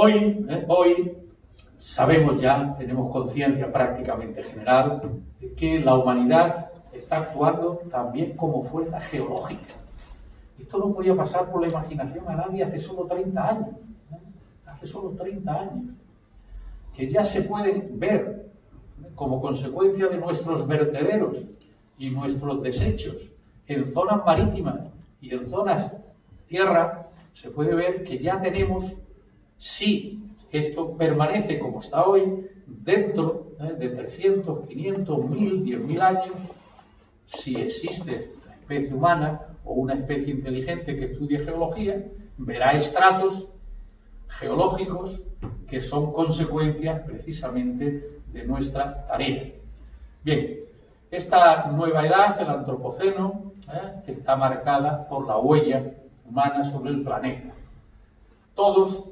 Hoy sabemos ya, tenemos conciencia prácticamente general de que la humanidad está actuando también como fuerza geológica. Esto no podía pasar por la imaginación a nadie hace solo 30 años. Hace solo 30 años. Que ya se pueden ver como consecuencia de nuestros vertederos y nuestros desechos en zonas marítimas y en zonas de tierra, se puede ver que ya tenemos, si esto permanece como está hoy, dentro de 300, 500, 1000, 10.000 años, si existe la especie humana o una especie inteligente que estudie geología, verá estratos geológicos que son consecuencias precisamente de nuestra tarea. Bien, esta nueva edad, el antropoceno, está marcada por la huella humana sobre el planeta. Todos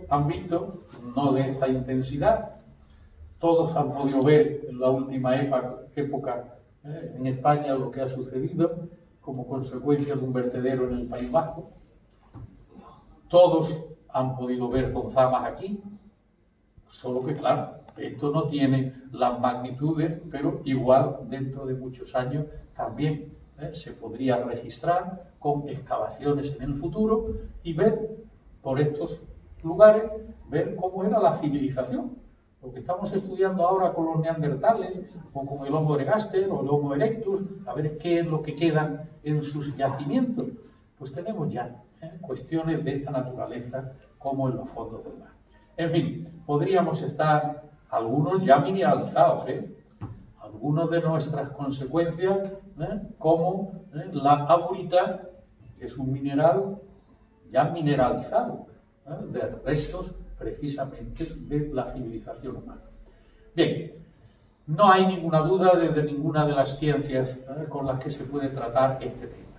han visto, no de esta intensidad, todos han podido ver en la última época en España lo que ha sucedido como consecuencia de un vertedero en el País Vasco. Todos han podido ver Zonzamas aquí, solo que claro, esto no tiene las magnitudes, pero igual dentro de muchos años también se podría registrar con excavaciones en el futuro y ver por estos lugares, ver cómo era la civilización. Lo que estamos estudiando ahora con los neandertales, o con el Homo erectus o el Homo erectus, a ver qué es lo que quedan en sus yacimientos. Pues tenemos ya cuestiones de esta naturaleza como en los fondos del mar. En fin, podríamos estar algunos ya mineralizados, algunos de nuestras consecuencias, como la aurita, que es un mineral ya mineralizado, de restos precisamente de la civilización humana. Bien, no hay ninguna duda desde ninguna de las ciencias con las que se puede tratar este tema.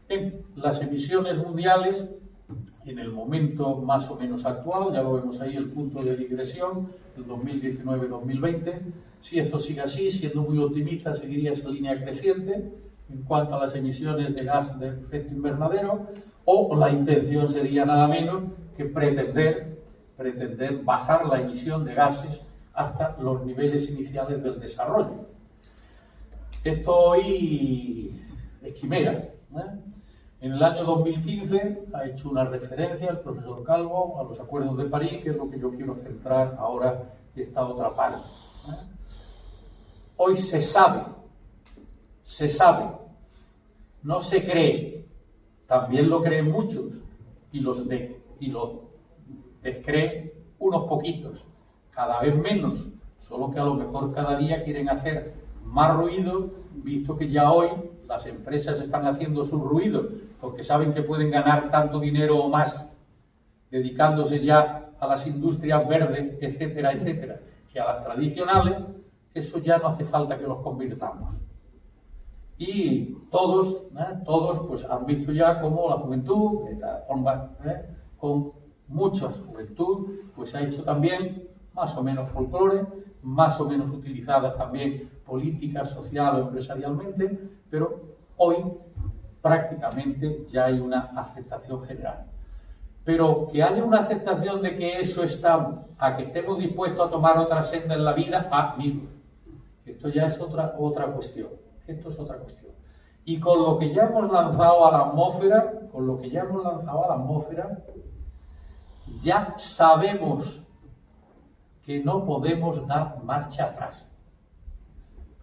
Bien, las emisiones mundiales, en el momento más o menos actual, ya lo vemos ahí el punto de digresión, el 2019-2020, si esto sigue así, siendo muy optimista, seguiría esa línea creciente en cuanto a las emisiones de gas de efecto invernadero, o la intención sería nada menos que pretender bajar la emisión de gases hasta los niveles iniciales del desarrollo. Esto hoy es quimera. En el año 2015 ha hecho una referencia el profesor Calvo a los acuerdos de París, que es lo que yo quiero centrar ahora de esta otra parte. Hoy se sabe, no se cree, también lo creen muchos y lo descreen unos poquitos, cada vez menos, solo que a lo mejor cada día quieren hacer más ruido, visto que ya hoy las empresas están haciendo su ruido porque saben que pueden ganar tanto dinero o más dedicándose ya a las industrias verdes, etcétera, etcétera, que a las tradicionales. Eso ya no hace falta que los convirtamos. Y todos pues han visto ya cómo la juventud, de esta forma, con mucha juventud, pues ha hecho también más o menos folclore, más o menos utilizadas también política, social o empresarialmente, pero hoy prácticamente ya hay una aceptación general. Pero que haya una aceptación de que eso está, a que estemos dispuestos a tomar otra senda en la vida, mira, esto ya es otra cuestión. Esto es otra cuestión. Y con lo que ya hemos lanzado a la atmósfera, ya sabemos que no podemos dar marcha atrás.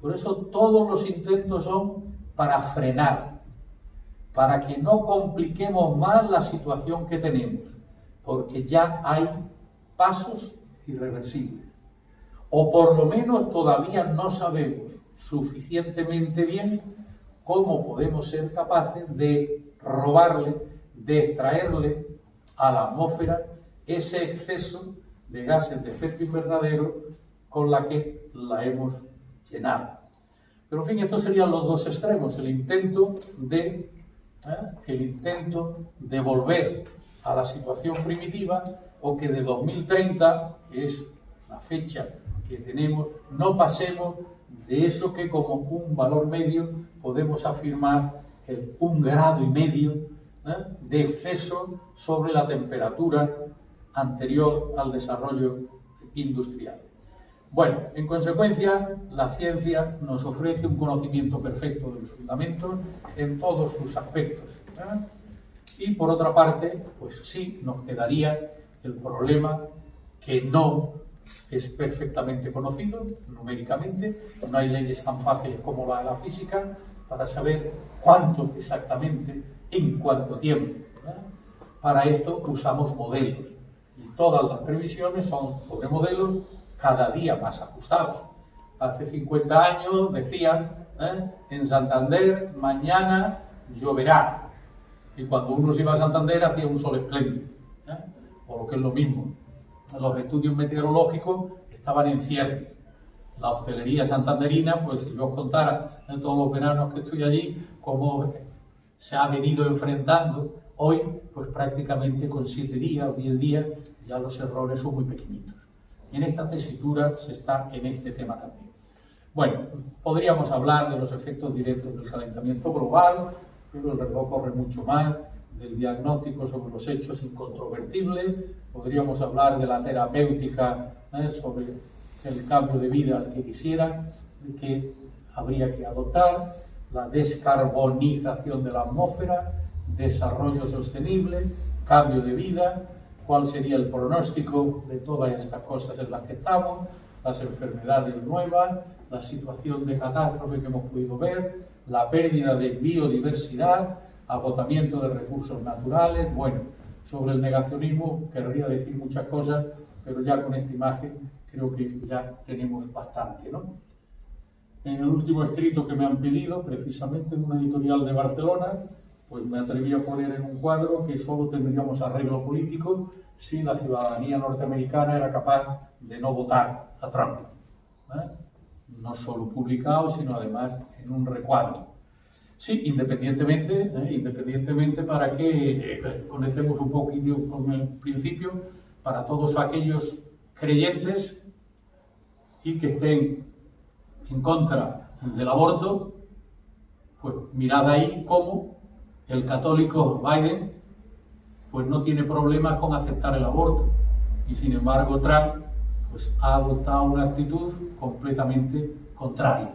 Por eso todos los intentos son para frenar, para que no compliquemos más la situación que tenemos, porque ya hay pasos irreversibles. O por lo menos todavía no sabemos suficientemente bien cómo podemos ser capaces de robarle, de extraerle a la atmósfera ese exceso de gases de efecto invernadero con la que la hemos llenado. Pero en fin, estos serían los dos extremos, el intento de volver a la situación primitiva, o que de 2030, que es la fecha que tenemos, no pasemos de eso que como un valor medio podemos afirmar el 1,5 grados de exceso sobre la temperatura anterior al desarrollo industrial. Bueno, en consecuencia, la ciencia nos ofrece un conocimiento perfecto de los fundamentos en todos sus aspectos, ¿eh? Y por otra parte, pues sí, nos quedaría el problema que no es perfectamente conocido numéricamente, no hay leyes tan fáciles como la de la física para saber cuánto exactamente, en cuánto tiempo, ¿eh? Para esto usamos modelos y todas las previsiones son sobre modelos cada día más ajustados. Hace 50 años decían, en Santander mañana lloverá, y cuando uno se iba a Santander hacía un sol espléndido, o lo que es lo mismo, los estudios meteorológicos estaban en cierre. La hostelería santanderina, pues si yo os contara en todos los veranos que estoy allí, cómo se ha venido enfrentando, hoy pues prácticamente con 7 días o 10 días ya los errores son muy pequeñitos. En esta tesitura se está en este tema también. Bueno, podríamos hablar de los efectos directos del calentamiento global, pero el reloj corre mucho más, del diagnóstico sobre los hechos incontrovertibles, podríamos hablar de la terapéutica, sobre el cambio de vida al que quisieran, que habría que adoptar, la descarbonización de la atmósfera, desarrollo sostenible, cambio de vida, cuál sería el pronóstico de todas estas cosas en las que estamos, las enfermedades nuevas, la situación de catástrofe que hemos podido ver, la pérdida de biodiversidad, agotamiento de recursos naturales. Bueno, sobre el negacionismo querría decir muchas cosas, pero ya con esta imagen creo que ya tenemos bastante, ¿no? En el último escrito que me han pedido, precisamente en una editorial de Barcelona, pues me atreví a poner en un cuadro que solo tendríamos arreglo político si la ciudadanía norteamericana era capaz de no votar a Trump, ¿eh? No solo publicado, sino además en un recuadro. Sí, independientemente para que conectemos un poquito con el principio, para todos aquellos creyentes y que estén en contra del aborto, pues mirad ahí cómo el católico Biden pues no tiene problemas con aceptar el aborto, y sin embargo Trump pues ha adoptado una actitud completamente contraria.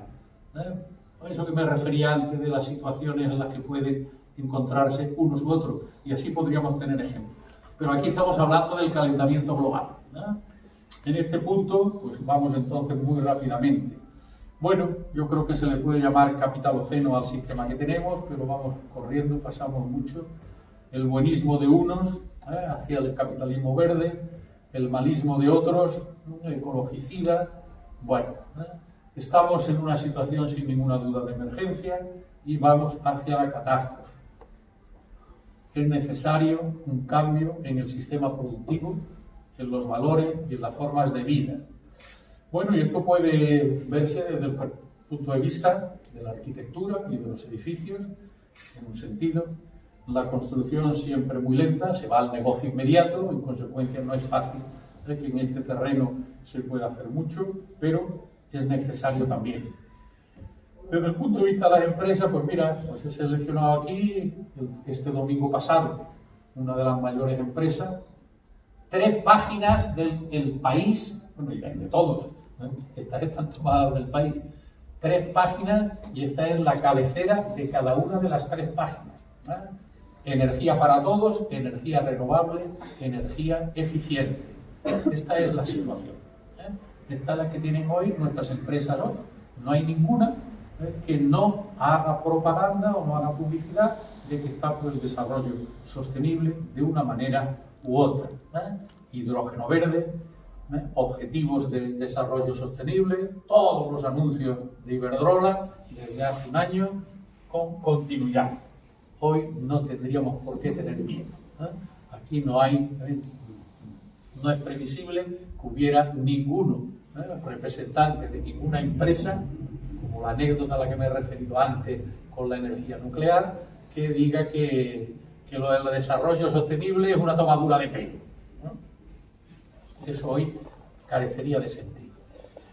A eso que me refería antes de las situaciones en las que pueden encontrarse unos u otros, y así podríamos tener ejemplos. Pero aquí estamos hablando del calentamiento global, En este punto, pues vamos entonces muy rápidamente. Bueno, yo creo que se le puede llamar capitaloceno al sistema que tenemos, pero vamos corriendo, pasamos mucho. El buenismo de unos hacia el capitalismo verde, el malismo de otros, ecologicida. Bueno, estamos en una situación sin ninguna duda de emergencia y vamos hacia la catástrofe. Es necesario un cambio en el sistema productivo, en los valores y en las formas de vida. Bueno, y esto puede verse desde el punto de vista de la arquitectura y de los edificios, en un sentido. La construcción siempre muy lenta, se va al negocio inmediato, en consecuencia no es fácil que en este terreno se pueda hacer mucho, pero es necesario también. Desde el punto de vista de las empresas, pues mira, pues he seleccionado aquí, este domingo pasado, una de las mayores empresas, 3 páginas del País, bueno, y de todos, estas están tomadas del País, 3 páginas, y esta es la cabecera de cada una de las 3 páginas. Energía para todos, energía renovable, energía eficiente. Esta es la situación. Esta es la que tienen hoy nuestras empresas hoy. No hay ninguna que no haga propaganda o no haga publicidad de que está por el desarrollo sostenible de una manera u otra. Hidrógeno verde, objetivos de desarrollo sostenible, todos los anuncios de Iberdrola desde hace un año con continuidad. Hoy no tendríamos por qué tener miedo. Aquí no es previsible que hubiera ninguno, representante de ninguna empresa, como la anécdota a la que me he referido antes con la energía nuclear, que diga que lo del desarrollo sostenible es una tomadura de pelo. Eso hoy carecería de sentido.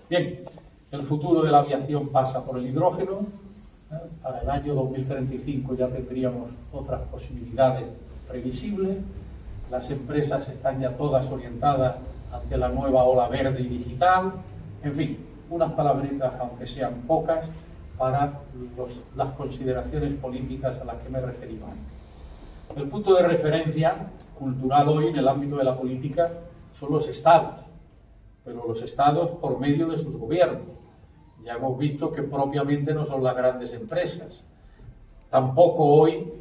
Bien, el futuro de la aviación pasa por el hidrógeno. Para el año 2035 ya tendríamos otras posibilidades previsibles. las empresas están ya todas orientadas ante la nueva ola verde y digital, en fin, unas palabritas, aunque sean pocas, para las consideraciones políticas a las que me refería antes. El punto de referencia cultural hoy en el ámbito de la política son los estados, pero los estados por medio de sus gobiernos. Ya hemos visto que propiamente no son las grandes empresas. Tampoco hoy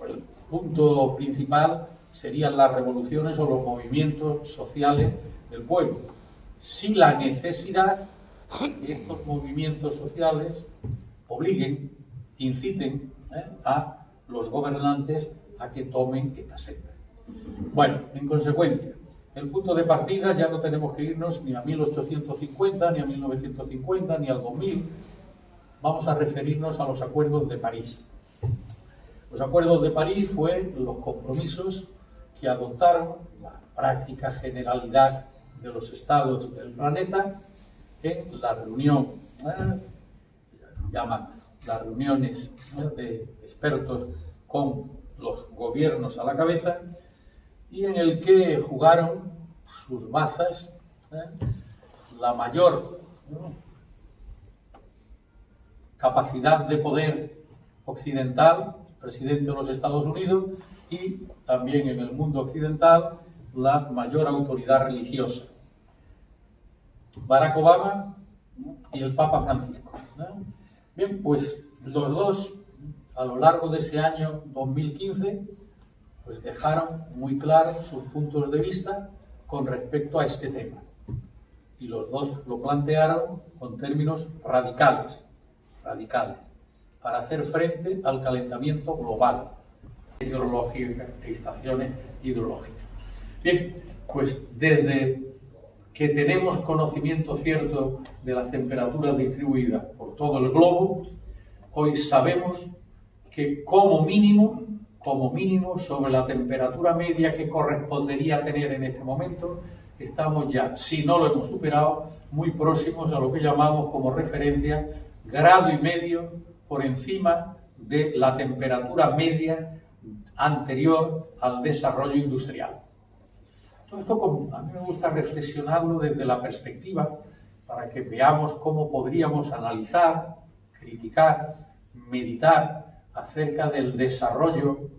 el punto principal serían las revoluciones o los movimientos sociales del pueblo. Sí la necesidad de que estos movimientos sociales obliguen, inciten a los gobernantes a que tomen esta senda. Bueno, en consecuencia, el punto de partida ya no tenemos que irnos ni a 1850, ni a 1950, ni al 2000. Vamos a referirnos a los acuerdos de París. Los acuerdos de París fueron los compromisos que adoptaron la práctica generalidad de los estados del planeta en la reunión, llaman las reuniones de expertos con los gobiernos a la cabeza, y en el que jugaron sus bazas la mayor capacidad de poder occidental, presidente de los Estados Unidos, y también en el mundo occidental la mayor autoridad religiosa, Barack Obama y el Papa Francisco. Bien, pues los dos, a lo largo de ese año 2015, pues dejaron muy claros sus puntos de vista con respecto a este tema. Y los dos lo plantearon con términos radicales, para hacer frente al calentamiento global, meteorológico e estaciones hidrológicas. Bien, pues desde que tenemos conocimiento cierto de las temperaturas distribuidas por todo el globo, hoy sabemos que como mínimo sobre la temperatura media que correspondería tener en este momento, estamos ya, si no lo hemos superado, muy próximos a lo que llamamos como referencia 1,5 grados por encima de la temperatura media anterior al desarrollo industrial. Todo esto a mí me gusta reflexionarlo desde la perspectiva para que veamos cómo podríamos analizar, criticar, meditar acerca del desarrollo.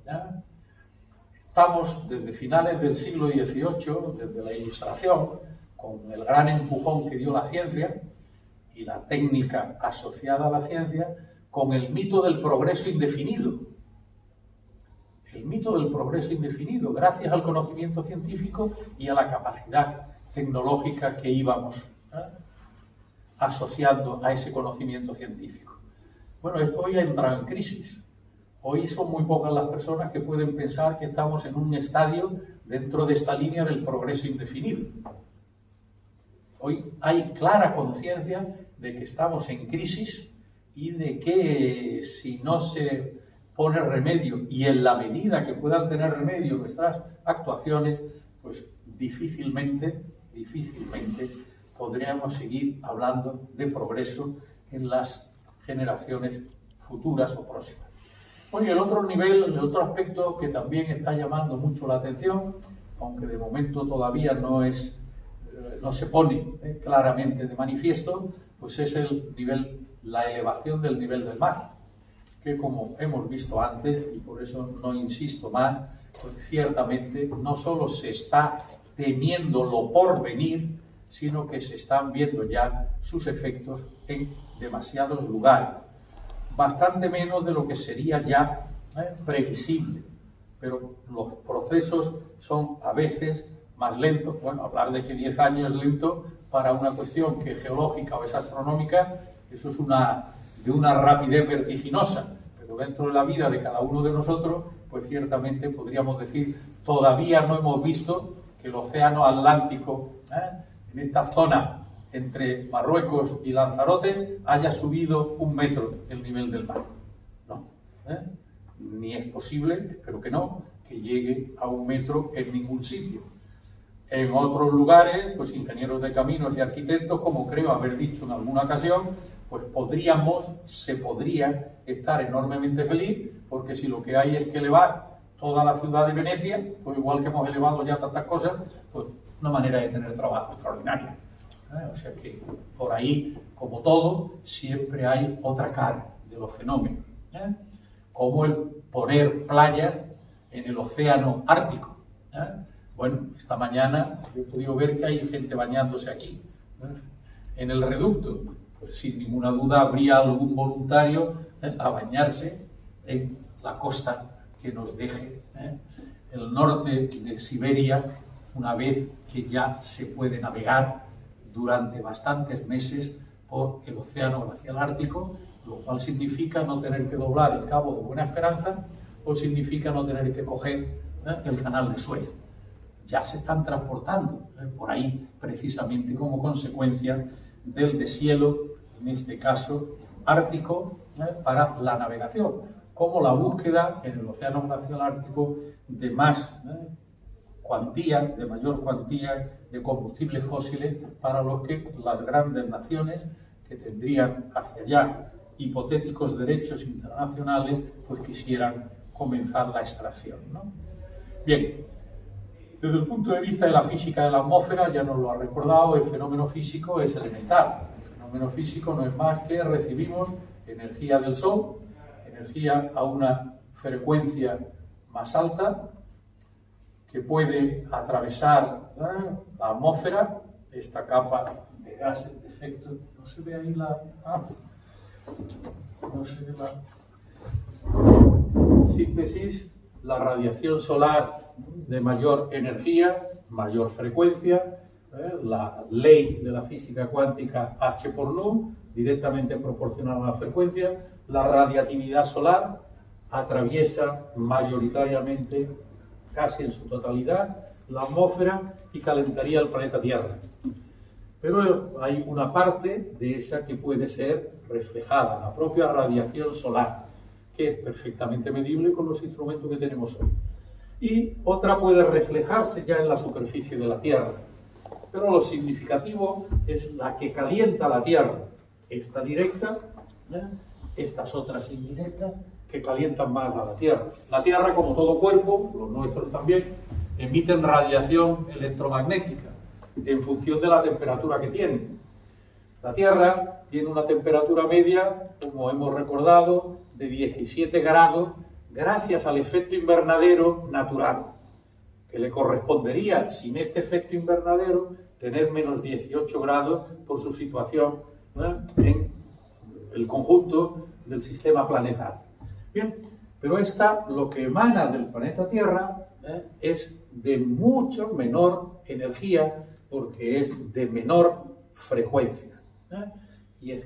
Estamos desde finales del siglo XVIII, desde la Ilustración, con el gran empujón que dio la ciencia y la técnica asociada a la ciencia, con el mito del progreso indefinido. El mito del progreso indefinido, gracias al conocimiento científico y a la capacidad tecnológica que íbamos asociando a ese conocimiento científico. Bueno, esto hoy ha entrado en crisis. Hoy son muy pocas las personas que pueden pensar que estamos en un estadio dentro de esta línea del progreso indefinido. Hoy hay clara conciencia de que estamos en crisis y de que si no se pone remedio, y en la medida que puedan tener remedio nuestras actuaciones, pues difícilmente podríamos seguir hablando de progreso en las generaciones futuras o próximas. Bueno, y el otro nivel, el otro aspecto que también está llamando mucho la atención, aunque de momento todavía no se pone claramente de manifiesto, pues es la elevación del nivel del mar, que como hemos visto antes, y por eso no insisto más, pues ciertamente no solo se está temiendo lo por venir, sino que se están viendo ya sus efectos en demasiados lugares. Bastante menos de lo que sería ya previsible, pero los procesos son a veces más lentos. Bueno, hablar de que 10 años es lento para una cuestión que geológica o es astronómica, eso es de una rapidez vertiginosa, pero dentro de la vida de cada uno de nosotros, pues ciertamente podríamos decir, todavía no hemos visto que el océano Atlántico, en esta zona entre Marruecos y Lanzarote, haya subido 1 metro el nivel del mar. No, ni es posible, espero que no, que llegue a 1 metro en ningún sitio. En otros lugares, pues ingenieros de caminos y arquitectos, como creo haber dicho en alguna ocasión, pues se podría estar enormemente feliz, porque si lo que hay es que elevar toda la ciudad de Venecia, pues igual que hemos elevado ya tantas cosas, pues una manera de tener trabajo extraordinaria. O sea que por ahí, como todo, siempre hay otra cara de los fenómenos, como el poner playas en el océano Ártico. Bueno, esta mañana yo he podido ver que hay gente bañándose aquí, en el reducto. Pues sin ninguna duda habría algún voluntario a bañarse en la costa que nos deje el norte de Siberia, una vez que ya se puede navegar durante bastantes meses por el océano glacial Ártico, lo cual significa no tener que doblar el Cabo de Buena Esperanza o significa no tener que coger el canal de Suez. Ya se están transportando por ahí precisamente como consecuencia del deshielo, en este caso ártico, para la navegación, como la búsqueda en el océano glacial Ártico de más cuantía, de mayor cuantía de combustibles fósiles para los que las grandes naciones que tendrían hacia allá hipotéticos derechos internacionales, pues quisieran comenzar la extracción, ¿no? Bien, desde el punto de vista de la física de la atmósfera, ya nos lo ha recordado, el fenómeno físico es elemental. El fenómeno físico no es más que recibimos energía del Sol, energía a una frecuencia más alta, que puede atravesar la atmósfera, esta capa de gases de efecto. No se ve ahí la... no se ve la síntesis, la radiación solar de mayor energía, mayor frecuencia, la ley de la física cuántica H por nu, directamente proporcional a la frecuencia. La radiatividad solar atraviesa mayoritariamente, casi en su totalidad, la atmósfera y calentaría el planeta Tierra. Pero hay una parte de esa que puede ser reflejada, la propia radiación solar, que es perfectamente medible con los instrumentos que tenemos hoy. Y otra puede reflejarse ya en la superficie de la Tierra. Pero lo significativo es la que calienta la Tierra. Esta directa, estas otras indirectas, que calientan más a la Tierra. La Tierra, como todo cuerpo, los nuestros también, emiten radiación electromagnética en función de la temperatura que tiene. La Tierra tiene una temperatura media, como hemos recordado, de 17 grados, gracias al efecto invernadero natural, que le correspondería, sin este efecto invernadero, tener menos 18 grados por su situación en el conjunto del sistema planetario. Bien, pero lo que emana del planeta Tierra es de mucho menor energía, porque es de menor frecuencia. Y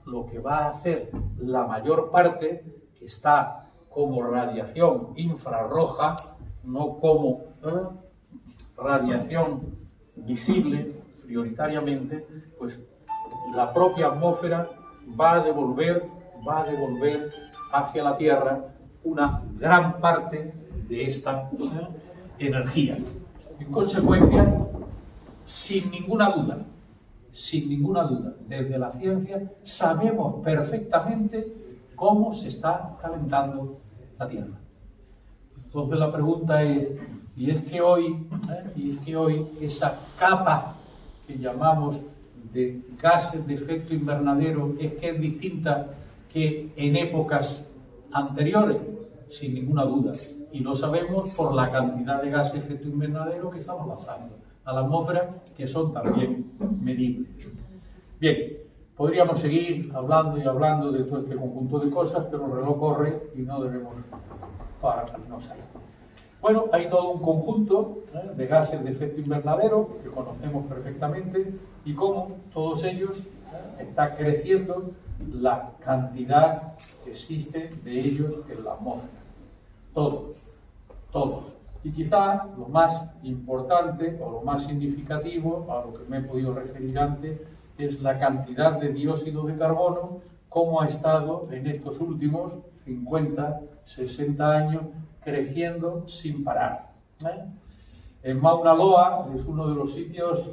lo que va a hacer la mayor parte, que está como radiación infrarroja, no como radiación visible prioritariamente, pues la propia atmósfera va a devolver hacia la Tierra una gran parte de esta energía. En consecuencia, sin ninguna duda, desde la ciencia sabemos perfectamente cómo se está calentando la Tierra. Entonces la pregunta es, ¿y es que hoy esa capa que llamamos de gases de efecto invernadero es distinta que en épocas anteriores? Sin ninguna duda. Y lo sabemos por la cantidad de gases de efecto invernadero que estamos lanzando a la atmósfera, que son también medibles. Bien, podríamos seguir hablando y hablando de todo este conjunto de cosas, pero el reloj corre y no debemos pararnos ahí. Bueno, hay todo un conjunto de gases de efecto invernadero que conocemos perfectamente y cómo todos ellos está creciendo la cantidad que existe de ellos en la atmósfera. Todos. Y quizá lo más importante o lo más significativo, a lo que me he podido referir antes, es la cantidad de dióxido de carbono, cómo ha estado en estos últimos 50, 60 años creciendo sin parar. En Mauna Loa es uno de los sitios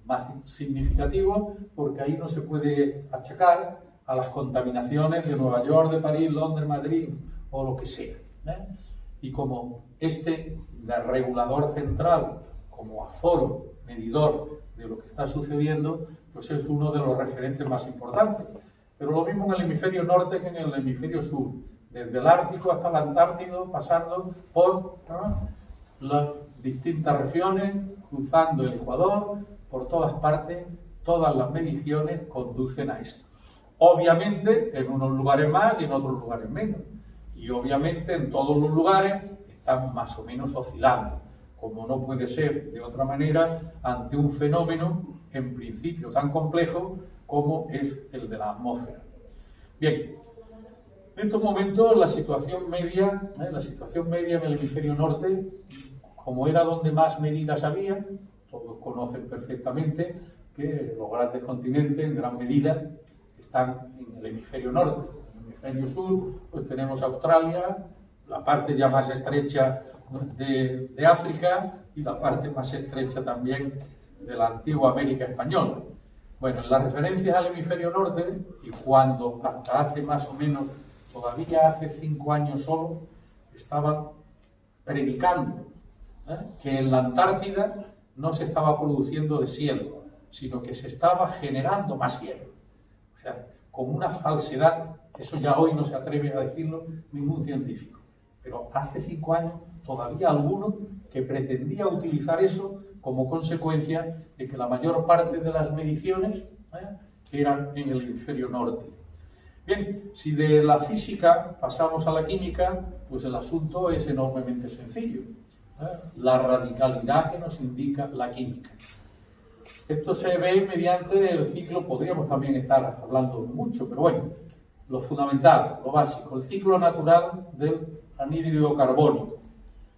más significativos porque ahí no se puede achacar a las contaminaciones de Nueva York, de París, Londres, Madrid o lo que sea. Y como este regulador central, como aforo, medidor de lo que está sucediendo, pues es uno de los referentes más importantes. Pero lo mismo en el hemisferio norte que en el hemisferio sur, desde el Ártico hasta el Antártico, pasando por las distintas regiones, cruzando el Ecuador, por todas partes, todas las mediciones conducen a esto. Obviamente en unos lugares más y en otros lugares menos. Y obviamente en todos los lugares están más o menos oscilando, como no puede ser de otra manera ante un fenómeno en principio tan complejo como es el de la atmósfera. Bien, en estos momentos la situación media en el hemisferio norte, como era donde más medidas había, todos conocen perfectamente que los grandes continentes en gran medida están en el hemisferio norte. En el hemisferio sur pues tenemos Australia, la parte ya más estrecha de África y la parte más estrecha también de la antigua América española. Bueno, en las referencias al hemisferio norte, y cuando hasta hace más o menos, todavía hace 5 años solo, estaban predicando que en la Antártida no se estaba produciendo deshielo, sino que se estaba generando más hielo. O sea, como una falsedad, eso ya hoy no se atreve a decirlo ningún científico. Pero hace 5 años todavía alguno que pretendía utilizar eso como consecuencia de que la mayor parte de las mediciones eran en el hemisferio norte. Bien, si de la física pasamos a la química, pues el asunto es enormemente sencillo. La radicalidad que nos indica la química. Esto se ve mediante el ciclo, podríamos también estar hablando mucho, pero bueno, lo fundamental, lo básico, el ciclo natural del anhídrido carbónico.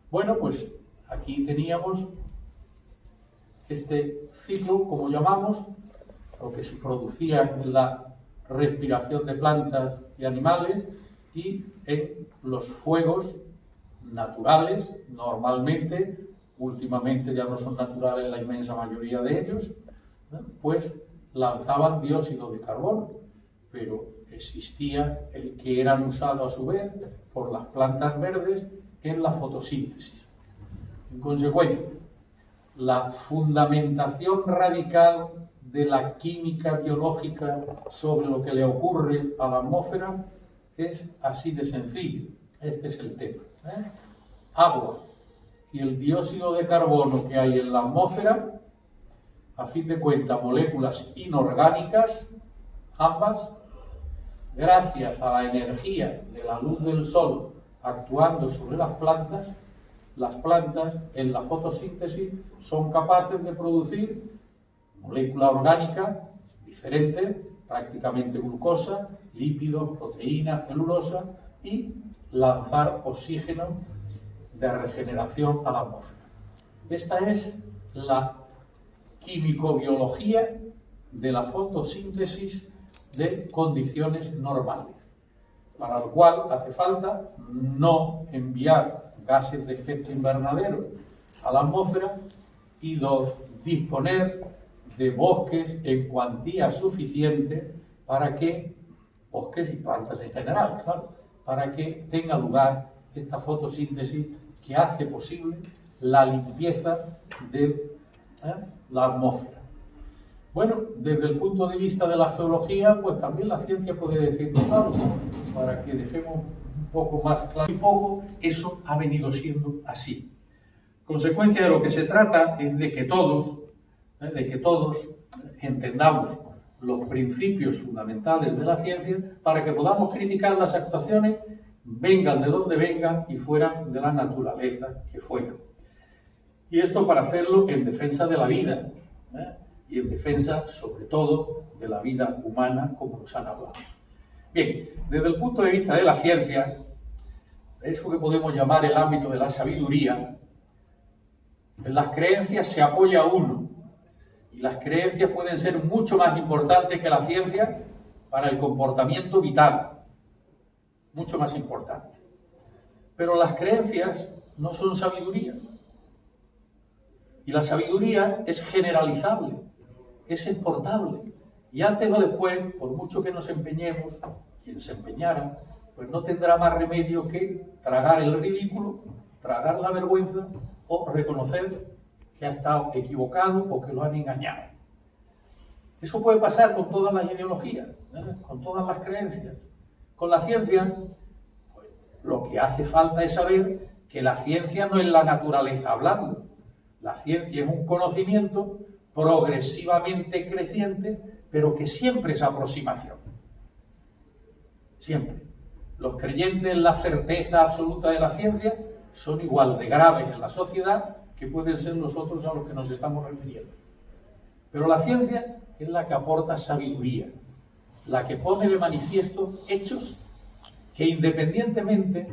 Bueno, pues aquí teníamos este ciclo, como llamamos, lo que se producía en la respiración de plantas y animales y en los fuegos naturales, normalmente, últimamente ya no son naturales la inmensa mayoría de ellos, pues lanzaban dióxido de carbono, pero existía el que eran usados a su vez por las plantas verdes en la fotosíntesis. En consecuencia, la fundamentación radical de la química biológica sobre lo que le ocurre a la atmósfera es así de sencillo. Este es el tema. Agua y el dióxido de carbono que hay en la atmósfera, a fin de cuentas, moléculas inorgánicas, ambas, gracias a la energía de la luz del sol actuando sobre las plantas en la fotosíntesis son capaces de producir molécula orgánica diferente, prácticamente glucosa, lípidos, proteínas, celulosa y lanzar oxígeno de regeneración a la atmósfera. Esta es la químico-biología de la fotosíntesis de condiciones normales, para lo cual hace falta no enviar gases de efecto invernadero a la atmósfera y disponer de bosques en cuantía suficiente para que, bosques y plantas en general, claro, para que tenga lugar esta fotosíntesis que hace posible la limpieza de la atmósfera. Bueno, desde el punto de vista de la geología, pues también la ciencia puede decirnos algo, para que dejemos un poco más claro. Y poco, eso ha venido siendo así. Consecuencia de lo que se trata es de que todos entendamos los principios fundamentales de la ciencia para que podamos criticar las actuaciones, vengan de donde vengan y fueran de la naturaleza que fueran. Y esto para hacerlo en defensa de la vida, y en defensa, sobre todo, de la vida humana, como nos han hablado. Bien, desde el punto de vista de la ciencia, eso que podemos llamar el ámbito de la sabiduría, en las creencias se apoya uno, y las creencias pueden ser mucho más importantes que la ciencia para el comportamiento vital, mucho más importante. Pero las creencias no son sabiduría, y la sabiduría es generalizable, es exportable, y antes o después, por mucho que nos empeñemos, quien se empeñara, pues no tendrá más remedio que tragar el ridículo, tragar la vergüenza o reconocer que ha estado equivocado o que lo han engañado. Eso puede pasar con todas las ideologías, con todas las creencias. Con la ciencia, pues, lo que hace falta es saber que la ciencia no es la naturaleza hablando. La ciencia es un conocimiento progresivamente creciente, pero que siempre es aproximación. Siempre. Los creyentes en la certeza absoluta de la ciencia son igual de graves en la sociedad que pueden ser nosotros a los que nos estamos refiriendo. Pero la ciencia es la que aporta sabiduría, la que pone de manifiesto hechos que, independientemente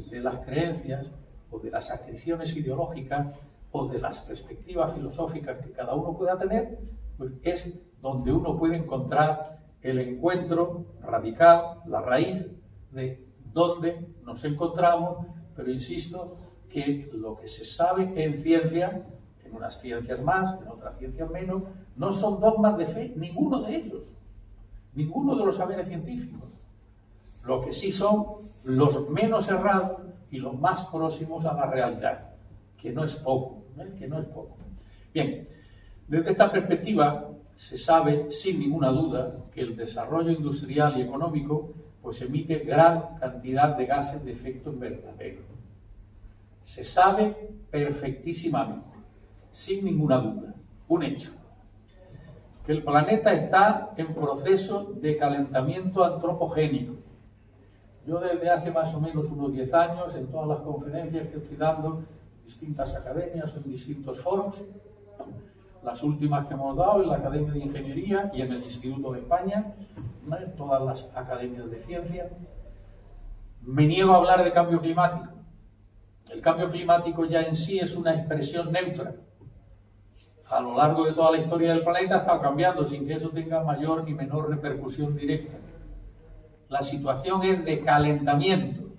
de las creencias o de las adscripciones ideológicas o de las perspectivas filosóficas que cada uno pueda tener, pues es donde uno puede encontrar el encuentro radical, la raíz de dónde nos encontramos, pero insisto que lo que se sabe en ciencia, en unas ciencias más, en otras ciencias menos, no son dogmas de fe, ninguno de ellos, ninguno de los saberes científicos. Lo que sí son los menos errados y los más próximos a la realidad, que no es poco, que no es poco. Bien, desde esta perspectiva se sabe sin ninguna duda que el desarrollo industrial y económico pues emite gran cantidad de gases de efecto invernadero. Se sabe perfectísimamente, sin ninguna duda, un hecho, que el planeta está en proceso de calentamiento antropogénico. Yo desde hace más o menos unos 10 años, en todas las conferencias que estoy dando, en distintas academias o en distintos foros, las últimas que hemos dado en la Academia de Ingeniería y en el Instituto de España, en todas las academias de ciencia, me niego a hablar de cambio climático. El cambio climático ya en sí es una expresión neutra. A lo largo de toda la historia del planeta ha estado cambiando sin que eso tenga mayor ni menor repercusión directa. La situación es de calentamiento,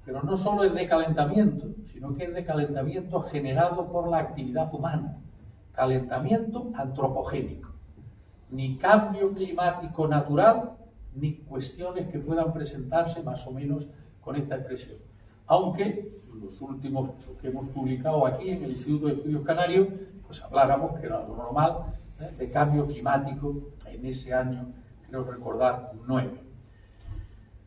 pero no solo es de calentamiento, sino que es de calentamiento generado por la actividad humana. Calentamiento antropogénico. Ni cambio climático natural, ni cuestiones que puedan presentarse más o menos con esta expresión. Aunque los últimos que hemos publicado aquí en el Instituto de Estudios Canarios, pues habláramos que era lo normal de cambio climático en ese año, creo recordar, 9.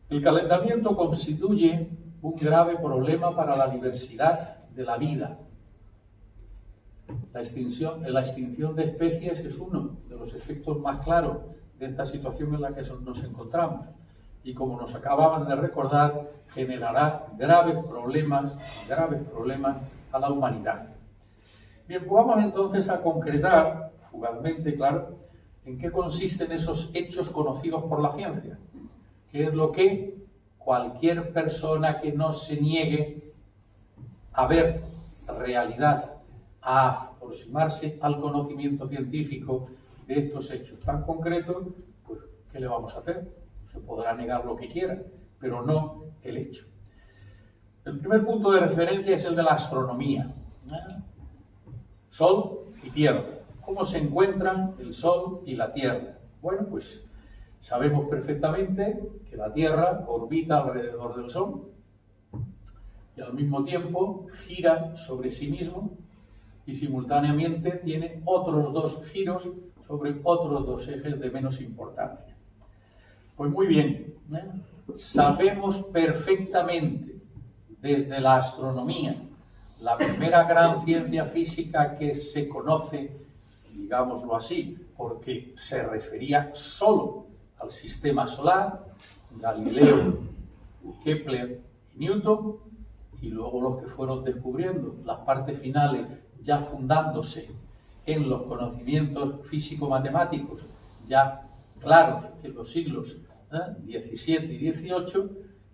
El calentamiento constituye un grave problema para la diversidad de la vida. La extinción de especies es uno de los efectos más claros de esta situación en la que nos encontramos y, como nos acababan de recordar, generará graves problemas a la humanidad. Bien, pues vamos entonces a concretar, fugazmente, claro, en qué consisten esos hechos conocidos por la ciencia, que es lo que cualquier persona que no se niegue a ver realidad, a aproximarse al conocimiento científico de estos hechos tan concretos, pues ¿qué le vamos a hacer? Se podrá negar lo que quiera, pero no el hecho. El primer punto de referencia es el de la astronomía. Sol y Tierra. ¿Cómo se encuentran el Sol y la Tierra? Bueno, pues sabemos perfectamente que la Tierra orbita alrededor del Sol y al mismo tiempo gira sobre sí mismo y simultáneamente tiene otros dos giros sobre otros dos ejes de menos importancia. Pues muy bien, sabemos perfectamente desde la astronomía, la primera gran ciencia física que se conoce, digámoslo así, porque se refería solo al sistema solar, Galileo, Kepler y Newton, y luego los que fueron descubriendo las partes finales ya fundándose en los conocimientos físico-matemáticos ya claros en los siglos XVII y XVIII,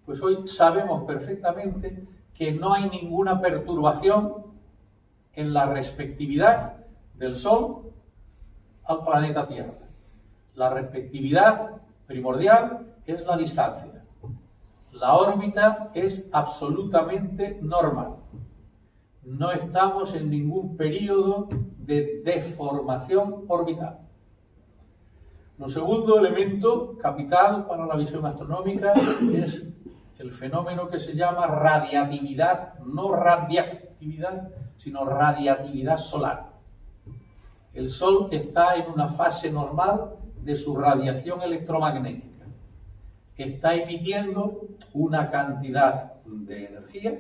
pues hoy sabemos perfectamente que no hay ninguna perturbación en la respectividad del Sol al planeta Tierra. La respectividad primordial es la distancia. La órbita es absolutamente normal. No estamos en ningún periodo de deformación orbital. Lo segundo elemento capital para la visión astronómica es el fenómeno que se llama radiatividad, no radiactividad, sino radiatividad solar. El Sol está en una fase normal de su radiación electromagnética. Está emitiendo una cantidad de energía,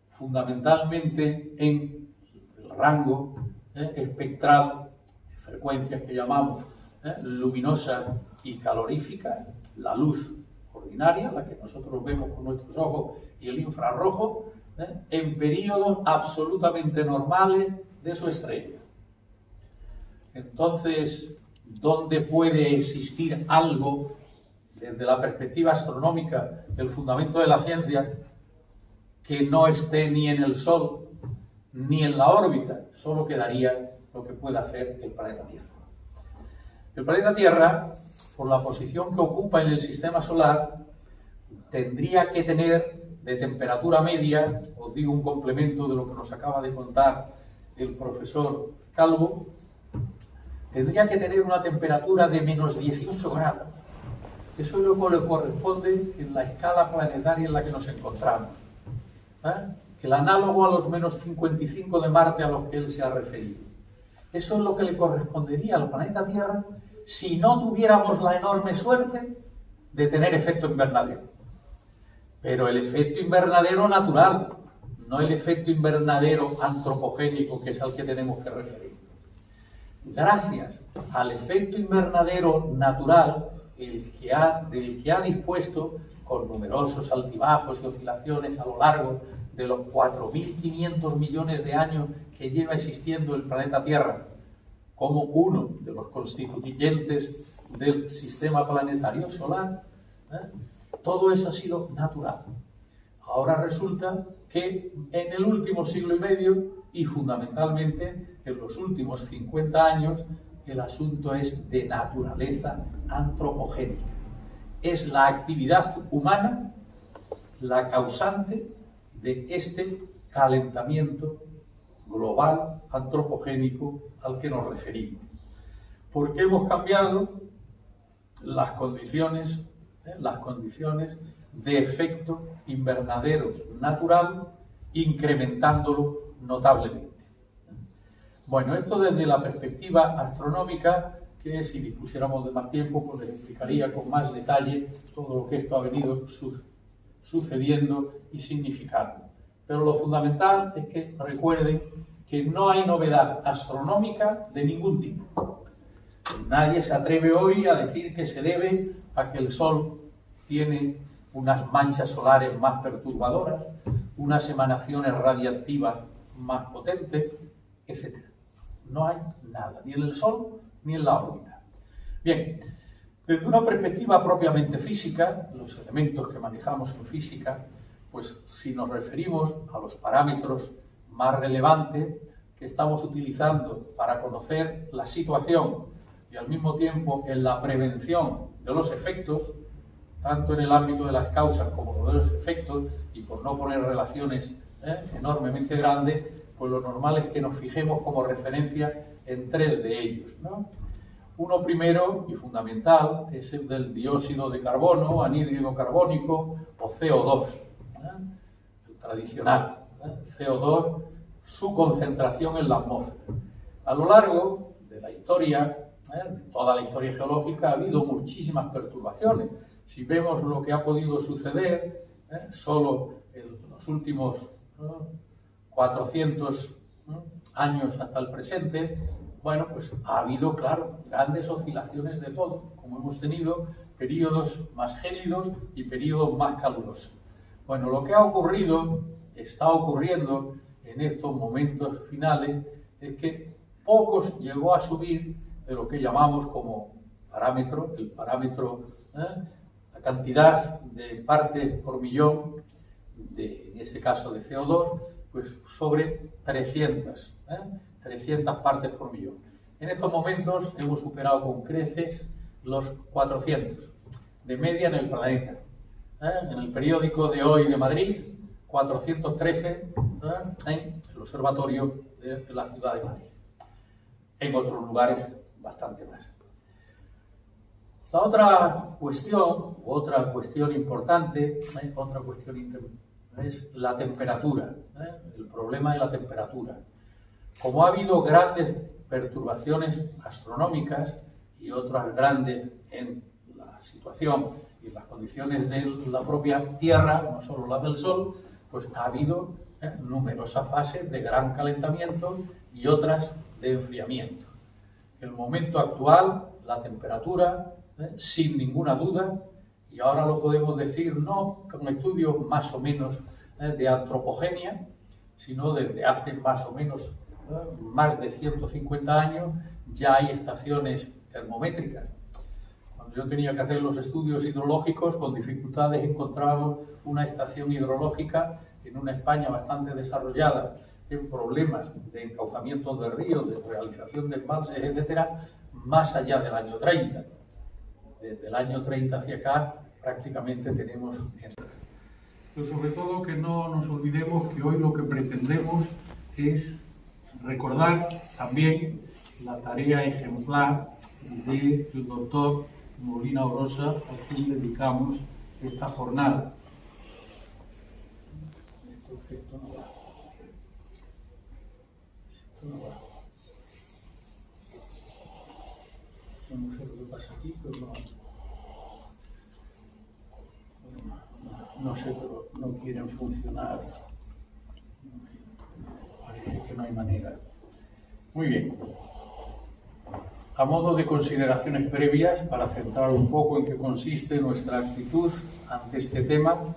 fundamentalmente en el rango espectral de frecuencias que llamamos luminosa y calorífica, la luz ordinaria, la que nosotros vemos con nuestros ojos, y el infrarrojo, en periodos absolutamente normales de su estrella. Entonces, ¿dónde puede existir algo, desde la perspectiva astronómica, el fundamento de la ciencia, que no esté ni en el Sol ni en la órbita? Solo quedaría lo que puede hacer el planeta Tierra. El planeta Tierra, por la posición que ocupa en el sistema solar, tendría que tener de temperatura media, os digo un complemento de lo que nos acaba de contar el profesor Calvo, tendría que tener una temperatura de menos 18 grados. Eso es lo que le corresponde en la escala planetaria en la que nos encontramos. El análogo a los menos 55 de Marte a los que él se ha referido. Eso es lo que le correspondería al planeta Tierra si no tuviéramos la enorme suerte de tener efecto invernadero. Pero el efecto invernadero natural, no el efecto invernadero antropogénico, que es al que tenemos que referir. Gracias al efecto invernadero natural, del que ha dispuesto, con numerosos altibajos y oscilaciones a lo largo de los 4.500 millones de años que lleva existiendo el planeta Tierra, como uno de los constituyentes del sistema planetario solar, todo eso ha sido natural. Ahora resulta que en el último siglo y medio, y fundamentalmente en los últimos 50 años, el asunto es de naturaleza antropogénica. Es la actividad humana la causante de este calentamiento global antropogénico al que nos referimos. Porque hemos cambiado las condiciones de efecto invernadero natural, incrementándolo notablemente. Bueno, esto desde la perspectiva astronómica, que si dispusiéramos de más tiempo, pues les explicaría con más detalle todo lo que esto ha venido sucediendo y significando. Pero lo fundamental es que recuerden que no hay novedad astronómica de ningún tipo. Nadie se atreve hoy a decir que se debe a que el Sol tiene unas manchas solares más perturbadoras, unas emanaciones radiactivas más potentes, etc. No hay nada, ni en el Sol ni en la órbita. Bien, desde una perspectiva propiamente física, los elementos que manejamos en física, pues si nos referimos a los parámetros más relevantes que estamos utilizando para conocer la situación y al mismo tiempo en la prevención de los efectos, tanto en el ámbito de las causas como de los efectos, y por no poner relaciones enormemente grandes, pues lo normal es que nos fijemos como referencia en tres de ellos, ¿no? Uno primero y fundamental es el del dióxido de carbono, anhídrido carbónico o CO2, el tradicional, CO2, su concentración en la atmósfera. A lo largo de la historia, de toda la historia geológica, ha habido muchísimas perturbaciones. Si vemos lo que ha podido suceder, solo en los últimos 400 años hasta el presente, bueno, pues ha habido, claro, grandes oscilaciones de todo, como hemos tenido periodos más gélidos y periodos más calurosos. Bueno, lo que ha ocurrido, está ocurriendo en estos momentos finales, es que pocos llegó a subir de lo que llamamos como parámetro, el parámetro, la cantidad de partes por millón, en este caso de CO2, pues sobre 300 partes por millón. En estos momentos hemos superado con creces los 400, de media en el planeta. En el periódico de hoy de Madrid, 413 en el observatorio de la ciudad de Madrid. En otros lugares, bastante más. La otra cuestión importante, es la temperatura, el problema de la temperatura. Como ha habido grandes perturbaciones astronómicas y otras grandes en la situación y en las condiciones de la propia Tierra, no solo las del Sol, pues ha habido numerosas fases de gran calentamiento y otras de enfriamiento. En el momento actual, la temperatura, sin ninguna duda, y ahora lo podemos decir no con estudios más o menos de antropogenia, sino desde hace más o menos más de 150 años ya hay estaciones termométricas. Cuando yo tenía que hacer los estudios hidrológicos, con dificultades encontrábamos una estación hidrológica en una España bastante desarrollada en problemas de encauzamiento de ríos, de realización de embalses, etcétera, más allá del año 30. Desde el año 30 hacia acá prácticamente tenemos... Pero sobre todo que no nos olvidemos que hoy lo que pretendemos es recordar también la tarea ejemplar del doctor Molina Orosa, a quien dedicamos esta jornada. Esto no va. Esto no va. No sé lo que pasa aquí, pero no sé, pero no quieren funcionar. Parece que no hay manera. Muy bien. A modo de consideraciones previas, para centrar un poco en qué consiste nuestra actitud ante este tema,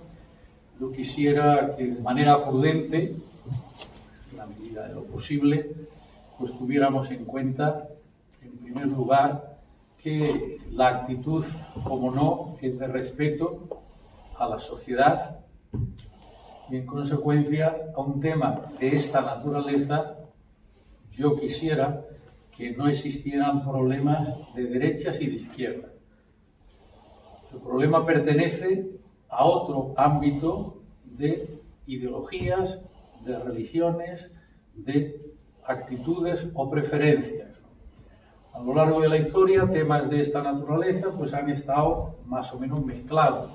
yo quisiera que de manera prudente, en la medida de lo posible, pues tuviéramos en cuenta, en primer lugar, que la actitud, como no, es de respeto a la sociedad y, en consecuencia, a un tema de esta naturaleza, yo quisiera que no existieran problemas de derechas y de izquierdas. El problema pertenece a otro ámbito de ideologías, de religiones, de actitudes o preferencias. A lo largo de la historia, temas de esta naturaleza pues han estado más o menos mezclados.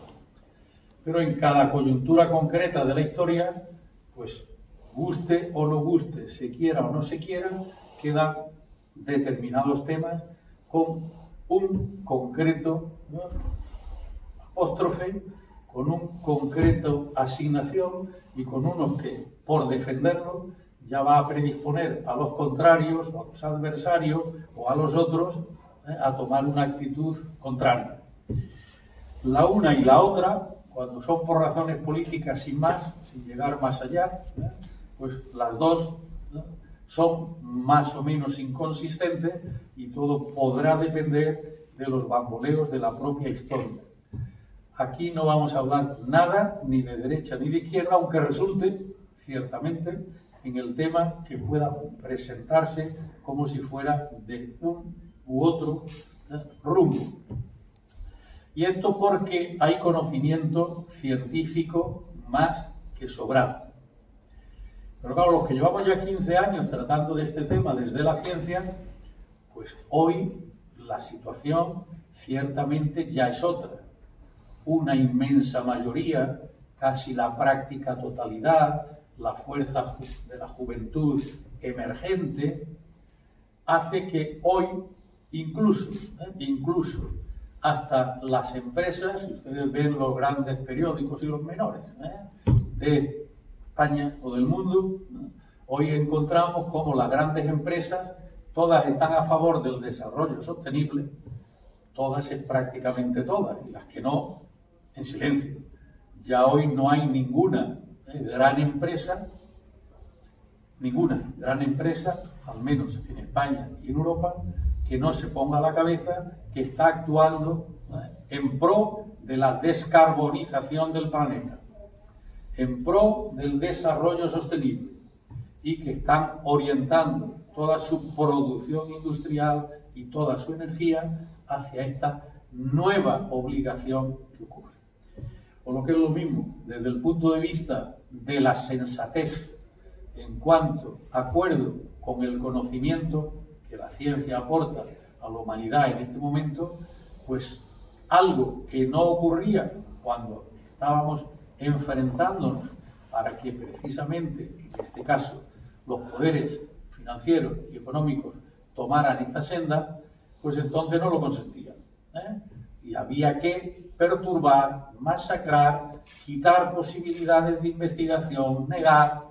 Pero en cada coyuntura concreta de la historia, pues guste o no guste, se quiera o no se quiera, quedan determinados temas con un concreto apóstrofe, con un concreto asignación y con uno que, por defenderlo, ya va a predisponer a los contrarios o a los adversarios o a los otros a tomar una actitud contraria. La una y la otra, cuando son por razones políticas sin más, sin llegar más allá, pues las dos son más o menos inconsistentes y todo podrá depender de los bamboleos de la propia historia. Aquí no vamos a hablar nada ni de derecha ni de izquierda, aunque resulte, ciertamente, en el tema que pueda presentarse como si fuera de un u otro rumbo. Y esto porque hay conocimiento científico más que sobrado. Pero claro, los que llevamos ya 15 años tratando de este tema desde la ciencia, pues hoy la situación ciertamente ya es otra. Una inmensa mayoría, casi la práctica totalidad, la fuerza de la juventud emergente, hace que hoy incluso hasta las empresas, si ustedes ven los grandes periódicos y los menores de España o del mundo, hoy encontramos como las grandes empresas todas están a favor del desarrollo sostenible, todas, prácticamente todas, y las que no, en silencio. Ya hoy no hay ninguna gran empresa, al menos en España y en Europa, que no se ponga a la cabeza que está actuando en pro de la descarbonización del planeta, en pro del desarrollo sostenible, y que están orientando toda su producción industrial y toda su energía hacia esta nueva obligación que ocurre. O lo que es lo mismo, desde el punto de vista de la sensatez en cuanto a acuerdo con el conocimiento que la ciencia aporta a la humanidad en este momento, pues algo que no ocurría cuando estábamos enfrentándonos para que precisamente, en este caso, los poderes financieros y económicos tomaran esta senda, pues entonces no lo consentían, ¿eh? Y había que perturbar, masacrar, quitar posibilidades de investigación, negar,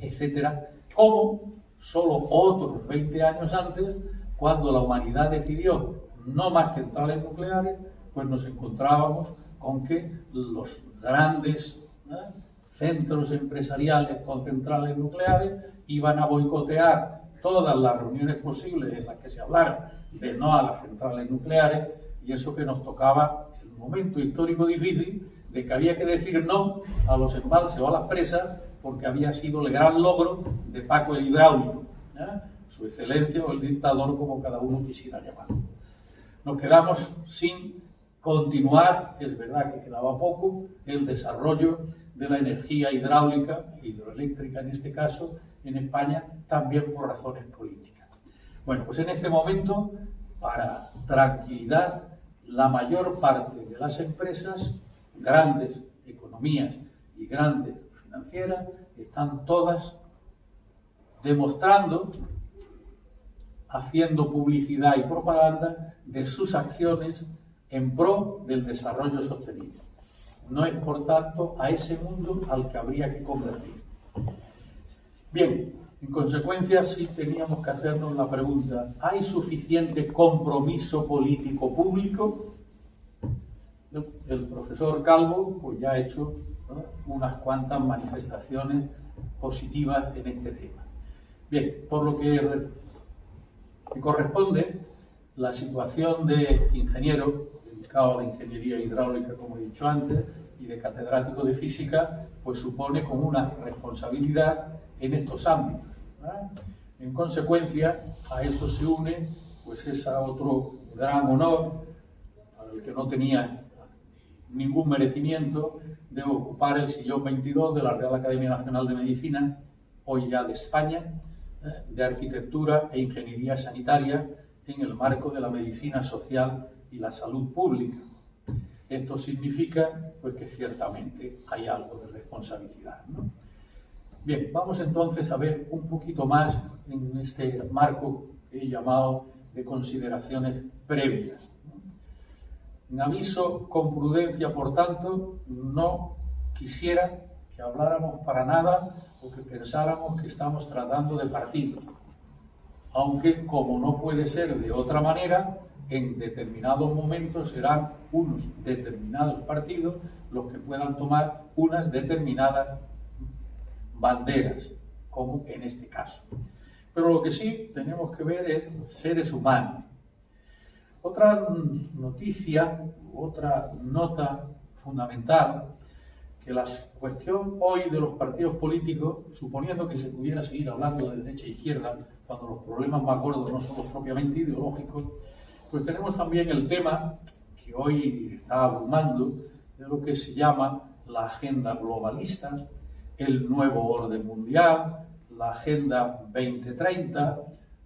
etcétera, como solo otros 20 años antes, cuando la humanidad decidió no más centrales nucleares, pues nos encontrábamos con que los grandes centros empresariales con centrales nucleares iban a boicotear todas las reuniones posibles en las que se hablara de no a las centrales nucleares, y eso que nos tocaba el momento histórico difícil de que había que decir no a los embalses o a las presas, porque había sido el gran logro de Paco el Hidráulico, su excelencia o el dictador, como cada uno quisiera llamarlo. Nos quedamos sin continuar, es verdad que quedaba poco, el desarrollo de la energía hidráulica, hidroeléctrica en este caso, en España, también por razones políticas. Bueno, pues en este momento, para tranquilidad, la mayor parte de las empresas, grandes economías y grandes financieras, están todas demostrando, haciendo publicidad y propaganda de sus acciones en pro del desarrollo sostenible. No es, por tanto, a ese mundo al que habría que convertir. Bien, en consecuencia, sí teníamos que hacernos la pregunta: ¿hay suficiente compromiso político público? El profesor Calvo pues ya ha hecho, ¿no?, unas cuantas manifestaciones positivas en este tema. Bien, por lo que corresponde, la situación de ingeniero dedicado a la ingeniería hidráulica, como he dicho antes, y de catedrático de física, pues supone como una responsabilidad en estos ámbitos, ¿verdad? En consecuencia, a eso se une pues ese otro gran honor, para el que no tenía ningún merecimiento, de ocupar el sillón 22 de la Real Academia Nacional de Medicina, hoy ya de España, de Arquitectura e Ingeniería Sanitaria, en el marco de la medicina social y la salud pública. Esto significa pues que ciertamente hay algo de responsabilidad, ¿no? Bien, vamos entonces a ver un poquito más en este marco que he llamado de consideraciones previas. En aviso con prudencia, por tanto, no quisiera que habláramos para nada o que pensáramos que estamos tratando de partidos, aunque, como no puede ser de otra manera, en determinados momentos serán unos determinados partidos los que puedan tomar unas determinadas banderas, como en este caso. Pero lo que sí tenemos que ver es seres humanos. Otra noticia, otra nota fundamental, que la cuestión hoy de los partidos políticos, suponiendo que se pudiera seguir hablando de derecha e izquierda, cuando los problemas más gordos no son los propiamente ideológicos, pues tenemos también el tema que hoy está abrumando, de lo que se llama la agenda globalista, el nuevo orden mundial, la Agenda 2030,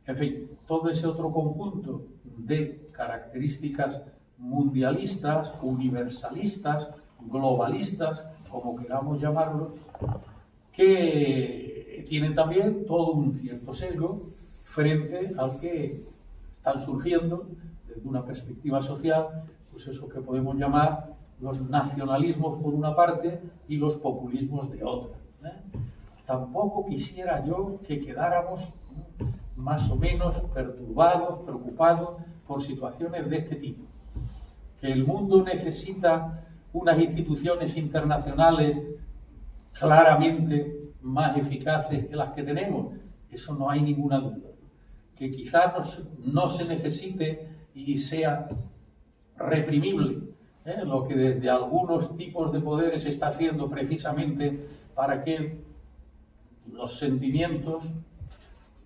en fin, todo ese otro conjunto de características mundialistas, universalistas, globalistas, como queramos llamarlo, que tienen también todo un cierto sesgo frente al que están surgiendo desde una perspectiva social, pues eso que podemos llamar los nacionalismos por una parte y los populismos de otra, ¿eh? Tampoco quisiera yo que quedáramos más o menos perturbados, preocupados por situaciones de este tipo. Que el mundo necesita unas instituciones internacionales claramente más eficaces que las que tenemos, eso no hay ninguna duda. Que quizás no se necesite y sea reprimible, lo que desde algunos tipos de poderes se está haciendo precisamente para que los sentimientos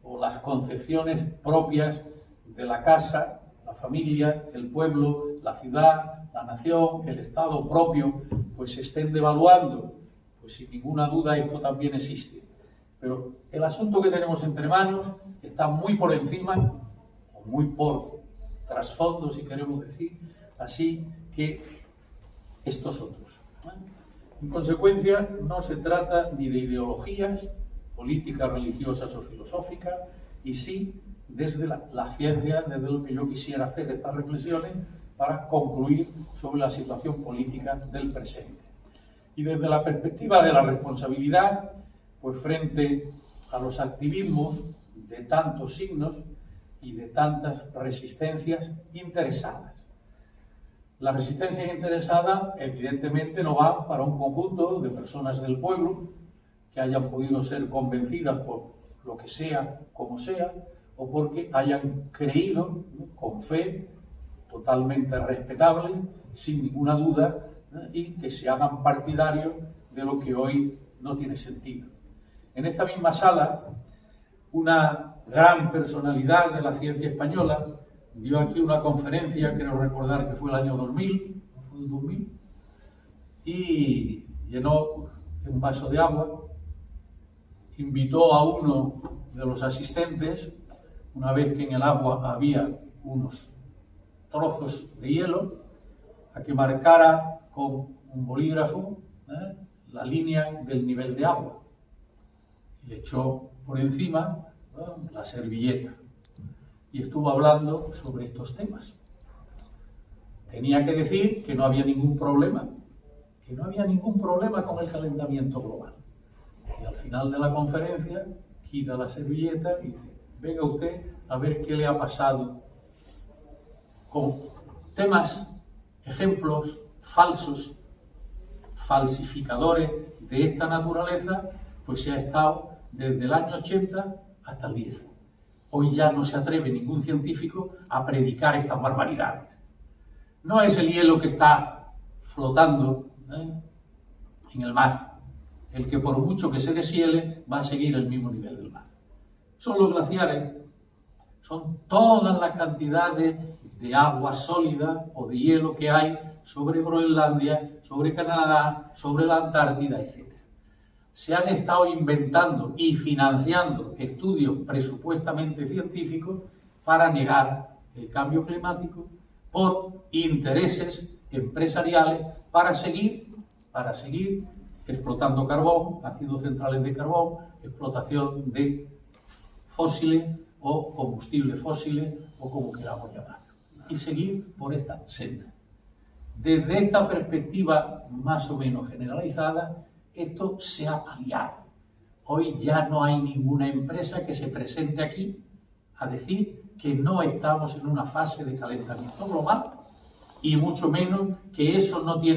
o las concepciones propias de la casa, la familia, el pueblo, la ciudad, la nación, el Estado propio, pues se estén devaluando. Pues sin ninguna duda esto también existe. Pero el asunto que tenemos entre manos está muy por encima, o muy por trasfondo, si queremos decir así, que estos otros. En consecuencia, no se trata ni de ideologías políticas, religiosas o filosóficas, y sí desde la ciencia, desde lo que yo quisiera hacer estas reflexiones para concluir sobre la situación política del presente. Y desde la perspectiva de la responsabilidad, pues frente a los activismos de tantos signos y de tantas resistencias interesadas. Las resistencias interesadas evidentemente no van para un conjunto de personas del pueblo que hayan podido ser convencidas por lo que sea, como sea, o porque hayan creído, ¿no?, con fe totalmente respetable, sin ninguna duda, y que se hagan partidarios de lo que hoy no tiene sentido. En esta misma sala, una gran personalidad de la ciencia española dio aquí una conferencia, creo recordar que fue el año 2000, ¿fue el 2000? Y llenó un vaso de agua, invitó a uno de los asistentes, una vez que en el agua había unos trozos de hielo, a que marcara con un bolígrafo la línea del nivel de agua. Y le echó por encima la servilleta y estuvo hablando sobre estos temas. Tenía que decir que no había ningún problema, con el calentamiento global. Y al final de la conferencia quita la servilleta y dice: venga usted a ver qué le ha pasado con temas, ejemplos falsos, falsificadores de esta naturaleza, pues se ha estado desde el año 80 hasta el 10. Hoy ya no se atreve ningún científico a predicar estas barbaridades. No es el hielo que está flotando en el mar, el que por mucho que se deshiele va a seguir el mismo nivel del mar. Son los glaciares, son todas las cantidades de agua sólida o de hielo que hay sobre Groenlandia, sobre Canadá, sobre la Antártida, etc. Se han estado inventando y financiando estudios presupuestamente científicos para negar el cambio climático por intereses empresariales para seguir explotando carbón, haciendo centrales de carbón, explotación de fósiles o combustibles fósiles o como queramos llamarlo, y seguir por esta senda. Desde esta perspectiva más o menos generalizada, esto se ha paliado. Hoy ya no hay ninguna empresa que se presente aquí a decir que no estamos en una fase de calentamiento global, y mucho menos que eso no tiene